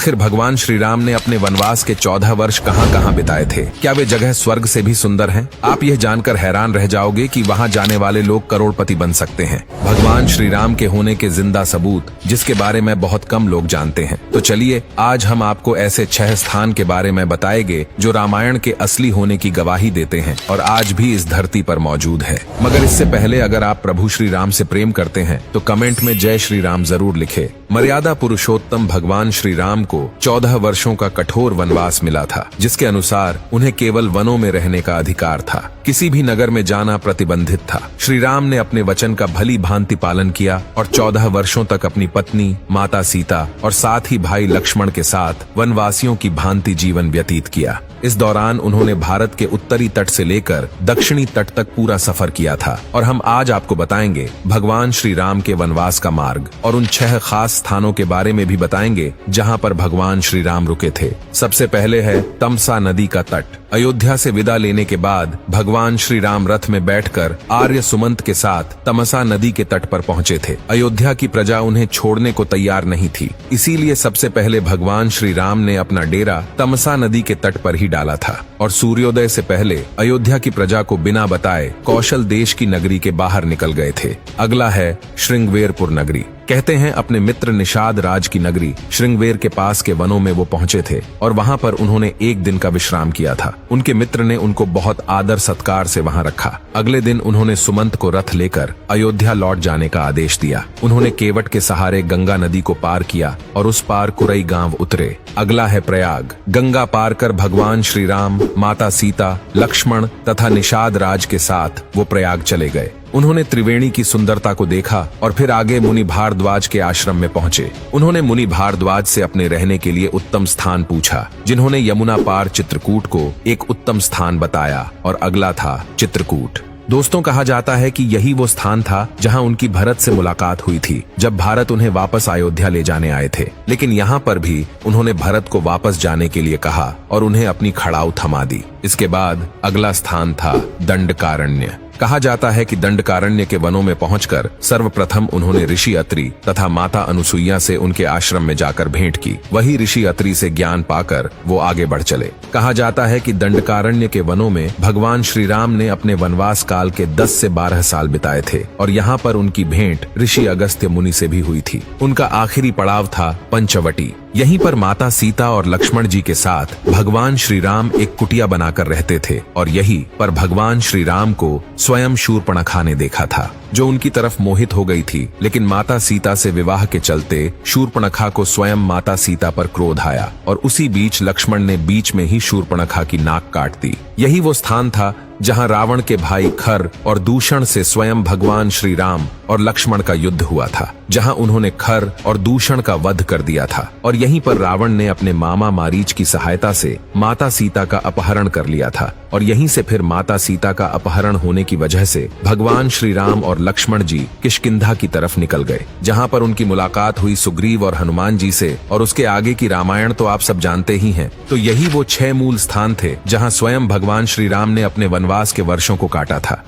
आखिर भगवान श्री राम ने अपने वनवास के 14 वर्ष कहां बिताए थे? क्या वे जगह स्वर्ग से भी सुंदर हैं? आप यह जानकर हैरान रह जाओगे कि वहां जाने वाले लोग करोड़पति बन सकते हैं। भगवान श्री राम के होने के जिंदा सबूत जिसके बारे में बहुत कम लोग जानते हैं। तो चलिए आज हम आपको ऐसे 6 स्थान के बारे में बताएंगे जो रामायण के असली होने की गवाही देते हैं और आज भी इस धरती पर मौजूद है। मगर इससे पहले अगर आप प्रभु श्री राम से प्रेम करते हैं तो कमेंट में जय श्री राम जरूर लिखे। मर्यादा पुरुषोत्तम भगवान श्री राम को 14 वर्षों का कठोर वनवास मिला था, जिसके अनुसार उन्हें केवल वनों में रहने का अधिकार था। किसी भी नगर में जाना प्रतिबंधित था। श्री राम ने अपने वचन का भली भांति पालन किया और 14 वर्षों तक अपनी पत्नी माता सीता और साथ ही भाई लक्ष्मण के साथ वनवासियों की भांति जीवन व्यतीत किया। इस दौरान उन्होंने भारत के उत्तरी तट से लेकर दक्षिणी तट तक पूरा सफर किया था और हम आज आपको बताएंगे भगवान श्री राम के वनवास का मार्ग और उन 6 खास स्थानों के बारे में भी बताएंगे जहां पर भगवान श्री राम रुके थे। सबसे पहले है तमसा नदी का तट। अयोध्या से विदा लेने के बाद भगवान श्री राम रथ में बैठकर आर्य सुमंत के साथ तमसा नदी के तट पर पहुंचे थे। अयोध्या की प्रजा उन्हें छोड़ने को तैयार नहीं थी, इसीलिए सबसे पहले भगवान श्री राम ने अपना डेरा तमसा नदी के तट पर ही डाला था और सूर्योदय से पहले अयोध्या की प्रजा को बिना बताए कौशल देश की नगरी के बाहर निकल गए थे। अगला है श्रृंगवेरपुर नगरी। कहते हैं अपने मित्र निषाद राज की नगरी श्रृंगवेर के पास के वनों में वो पहुंचे थे और वहां पर उन्होंने एक दिन का विश्राम किया था। उनके मित्र ने उनको बहुत आदर सत्कार से वहां रखा। अगले दिन उन्होंने सुमंत को रथ लेकर अयोध्या लौट जाने का आदेश दिया। उन्होंने केवट के सहारे गंगा नदी को पार किया और उस पार कुरई गांव उतरे। अगला है प्रयाग। गंगा पार कर भगवान श्री राम, माता सीता, लक्ष्मण तथा निषाद राज के साथ वो प्रयाग चले गए। उन्होंने त्रिवेणी की सुंदरता को देखा और फिर आगे मुनि भारद्वाज के आश्रम में पहुंचे। उन्होंने मुनि भारद्वाज से अपने रहने के लिए उत्तम स्थान पूछा, जिन्होंने यमुना पार चित्रकूट को एक उत्तम स्थान बताया और अगला था चित्रकूट। दोस्तों, कहा जाता है कि यही वो स्थान था जहां उनकी भरत से मुलाकात हुई थी जब भारत उन्हें वापस अयोध्या ले जाने आए थे। लेकिन यहाँ पर भी उन्होंने भरत को वापस जाने के लिए कहा और उन्हें अपनी खड़ाऊ थमा दी। इसके बाद अगला स्थान था दंडकारण्य। कहा जाता है कि दंडकारण्य के वनों में पहुंचकर सर्वप्रथम उन्होंने ऋषि अत्रि तथा माता अनुसुईया से उनके आश्रम में जाकर भेंट की। वही ऋषि अत्रि से ज्ञान पाकर वो आगे बढ़ चले। कहा जाता है कि दंडकारण्य के वनों में भगवान श्री राम ने अपने वनवास काल के 10 से 12 साल बिताए थे और यहाँ पर उनकी भेंट ऋषि अगस्त्य मुनि से भी हुई थी। उनका आखिरी पड़ाव था पंचवटी। यहीं पर माता सीता और लक्ष्मण जी के साथ भगवान श्री राम एक कुटिया बनाकर रहते थे और यही पर भगवान श्री राम को स्वयं शूर्पणखा ने देखा था, जो उनकी तरफ मोहित हो गई थी। लेकिन माता सीता से विवाह के चलते शूर्पणखा को स्वयं माता सीता पर क्रोध आया और उसी बीच लक्ष्मण ने बीच में ही शूर्पणखा की नाक काट दी। यही वो स्थान था जहां रावण के भाई खर और दूषण से स्वयं भगवान श्री राम और लक्ष्मण का युद्ध हुआ था, जहां उन्होंने खर और दूषण का वध कर दिया था और यहीं पर रावण ने अपने मामा मारीच की सहायता से माता सीता का अपहरण कर लिया था और यहीं से फिर माता सीता का अपहरण होने की वजह से भगवान श्री राम और लक्ष्मण जी किष्किंधा की तरफ निकल गए, जहां पर उनकी मुलाकात हुई सुग्रीव और हनुमान जी से और उसके आगे की रामायण तो आप सब जानते ही हैं। तो यही वो 6 मूल स्थान थे जहां स्वयं भगवान श्री राम ने अपने वनवास के वर्षों को काटा था।